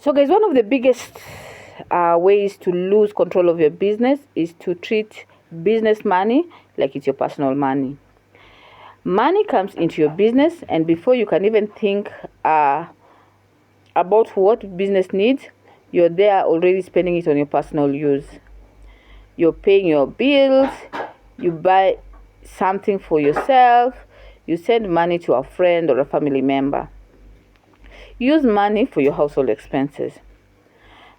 So guys, one of the biggest ways to lose control of your business is to treat business money like it's your personal money. Money comes into your business, and before you can even think about what business needs, you're there already spending it on your personal use. You're paying your bills, you buy something for yourself, you send money to a friend or a family member. Use money for your household expenses.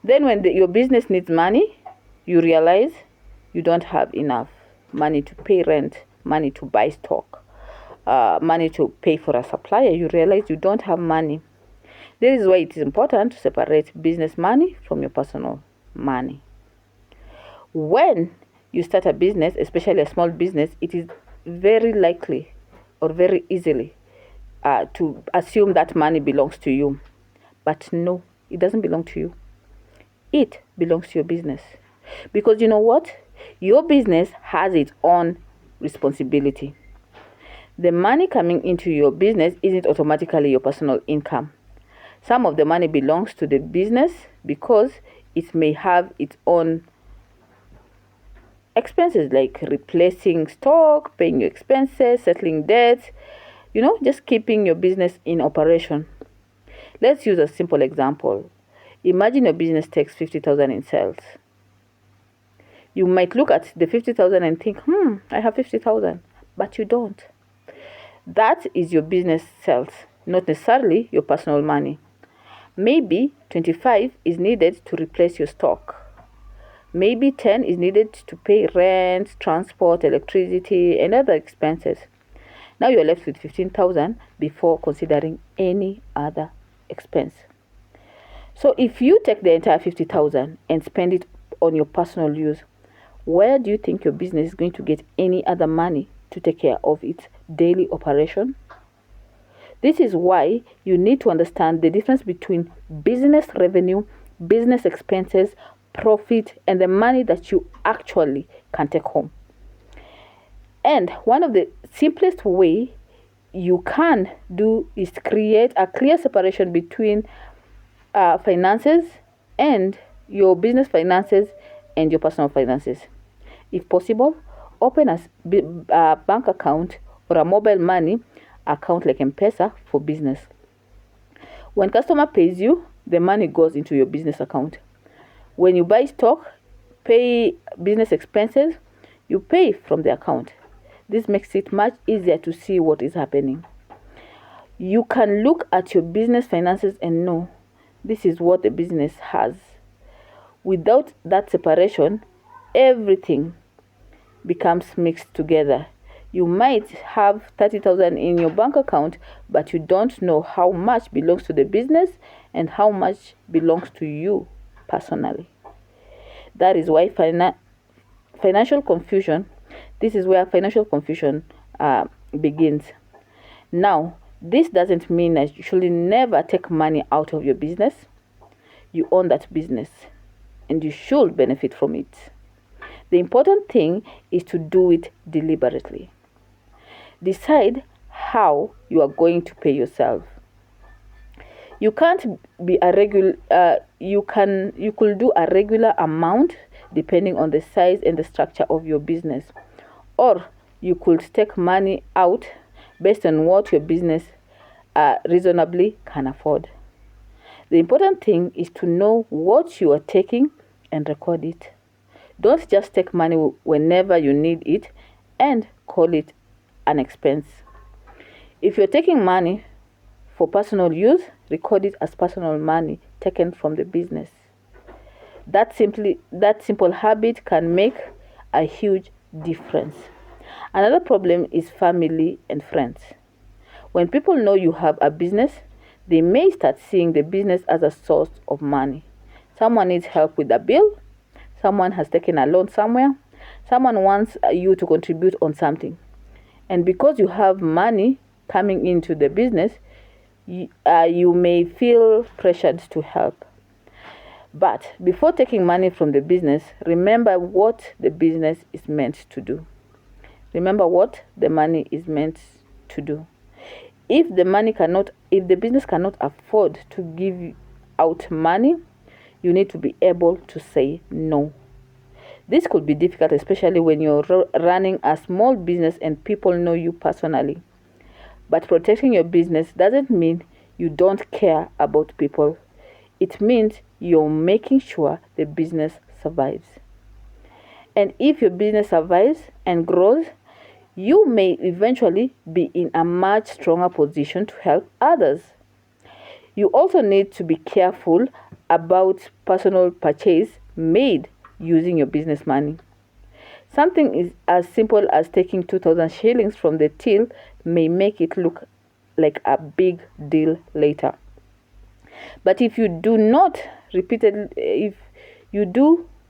Then when your business needs money, you realize you don't have enough money to pay rent, money to buy stock, money to pay for a supplier. You realize you don't have money. This is why it is important to separate business money from your personal money. When you start a business, especially a small business, it is very likely or very easily to assume that money belongs to you. But no, it doesn't belong to you. It belongs to your business. Because you know what? Your business has its own responsibility. The money coming into your business isn't automatically your personal income. Some of the money belongs to the business because it may have its own expenses like replacing stock, paying your expenses, settling debts, just keeping your business in operation. Let's use a simple example. Imagine your business takes 50,000 in sales. You might look at the 50,000 and think, I have 50,000, but you don't. That is your business sales, not necessarily your personal money. Maybe 25 is needed to replace your stock. Maybe 10 is needed to pay rent, transport, electricity, and other expenses. Now you're left with 15,000 before considering any other expense. So if you take the entire 50,000 and spend it on your personal use, where do you think your business is going to get any other money to take care of its daily operation? This is why you need to understand the difference between business revenue, business expenses, profit, and the money that you actually can take home. And one of the simplest way you can do is create a clear separation between finances and your business finances and your personal finances. If possible, open a bank account or a mobile money account like M-Pesa for business. When customer pays you, the money goes into your business account. When you buy stock, pay business expenses, you pay from the account. This makes it much easier to see what is happening. You can look at your business finances and know this is what the business has. Without that separation, everything becomes mixed together. You might have 30,000 in your bank account, but you don't know how much belongs to the business and how much belongs to you personally. That is why financial confusion, this is where financial confusion begins. Now, this doesn't mean that you should never take money out of your business. You own that business and you should benefit from it. The important thing is to do it deliberately. Decide how you are going to pay yourself. You can't be a regular. You could do a regular amount depending on the size and the structure of your business, or you could take money out based on what your business reasonably can afford. The important thing is to know what you are taking and record it. Don't just take money whenever you need it and call it an expense. If you're taking money for personal use, record it as personal money taken from the business. That simple habit can make a huge difference. Another problem is family and friends. When people know you have a business, they may start seeing the business as a source of money. Someone needs help with a bill. Someone has taken a loan somewhere. Someone wants you to contribute on something. And because you have money coming into the business, you may feel pressured to help. But before taking money from the business, remember what the business is meant to do. Remember what the money is meant to do. If the business cannot afford to give out money, you need to be able to say no. This could be difficult, especially when you're running a small business and people know you personally. But protecting your business doesn't mean you don't care about people. It means you're making sure the business survives. And if your business survives and grows, you may eventually be in a much stronger position to help others. You also need to be careful about personal purchase made using your business money. Something is as simple as taking 2,000 shillings from the till may make it look like a big deal later. But if you do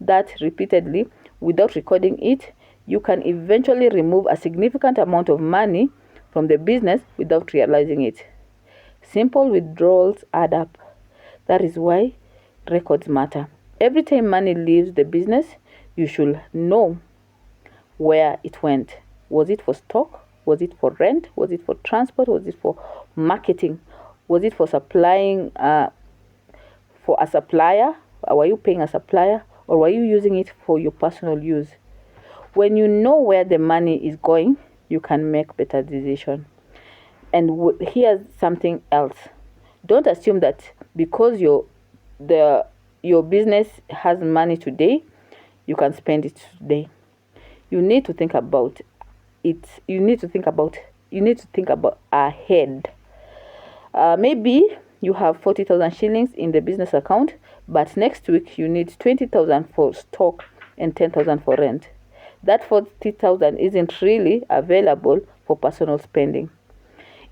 that repeatedly without recording it, you can eventually remove a significant amount of money from the business without realizing it. Simple withdrawals add up. That is why records matter. Every time money leaves the business, you should know where it went. Was it for stock? Was it for rent? Was it for transport? Was it for marketing? Was it for supplying for a supplier? Were you paying a supplier? Or were you using it for your personal use? When you know where the money is going, you can make better decisions. And here's something else. Don't assume that because your business has money today, you can spend it today. You need to think about it. You need to think about ahead. Maybe you have 40,000 shillings in the business account, but next week you need 20,000 for stock and 10,000 for rent. That 40,000 isn't really available for personal spending.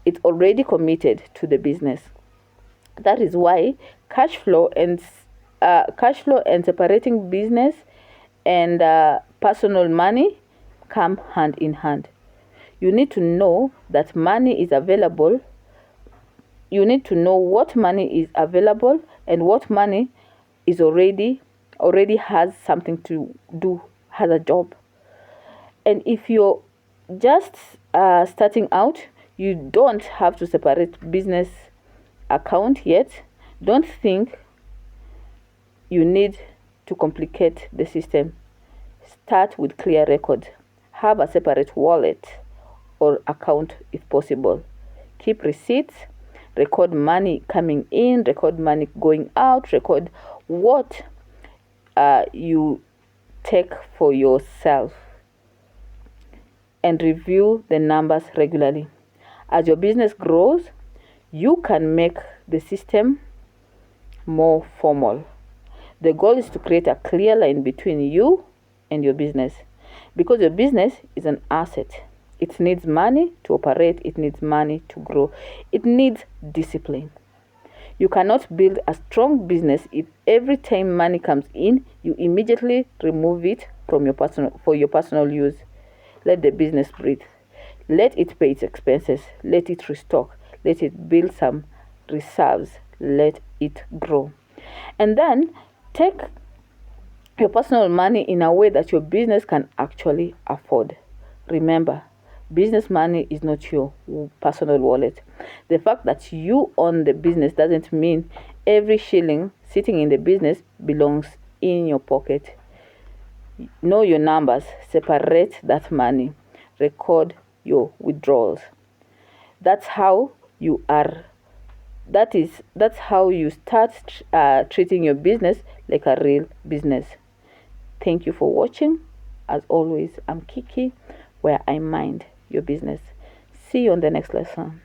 It's already committed to the business. That is why cash flow and separating business and personal money come hand in hand. You need to know that money is available. You need to know what money is available and what money is already has something to do, has a job. And if you're just starting out, you don't have to separate business account yet. Don't think you need to complicate the system. Start with clear record. Have a separate wallet or account if possible. Keep receipts. Record money coming in. Record money going out. Record what you take for yourself. And review the numbers regularly. As your business grows, you can make the system more formal. The goal is to create a clear line between you and your business, because your business is an asset. It needs money to operate. It needs money to grow. It needs discipline. You cannot build a strong business if every time money comes in, you immediately remove it from your personal use. Let the business breathe. Let it pay its expenses. Let it restock. Let it build some reserves. Let it grow. And then take your personal money in a way that your business can actually afford. Remember, business money is not your personal wallet. The fact that you own the business doesn't mean every shilling sitting in the business belongs in your pocket. Know your numbers. Separate that money. Record your withdrawals. That's how you start treating your business like a real business. Thank you for watching. As always, I'm Kiki, where I mind your business. See you on the next lesson.